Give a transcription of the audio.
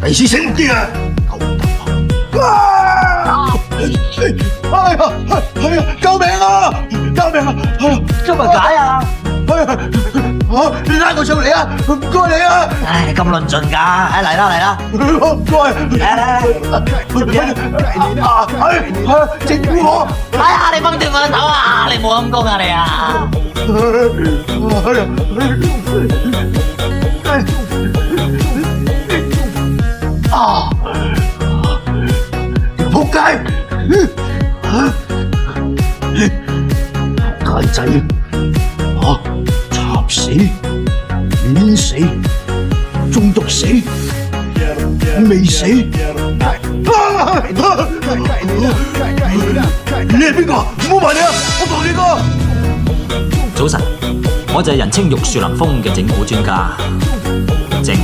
第次醒目啲啊！哎呀，係啊！救命啊！救命啊！係啊！做乜解啊？你拉我上嚟啊！唔該你啊！唉，你咁論盡㗎，嚟啦嚟啦！唔該，整蠱我！哎呀，你掹斷我個頭啊！你冇陰功啊你啊！仆街！仆街仔！插死、碾死、中毒死、未死。你係邊個？唔好埋你啊！我同你講。早晨，我就係人稱玉樹臨風嘅整蠱專家，整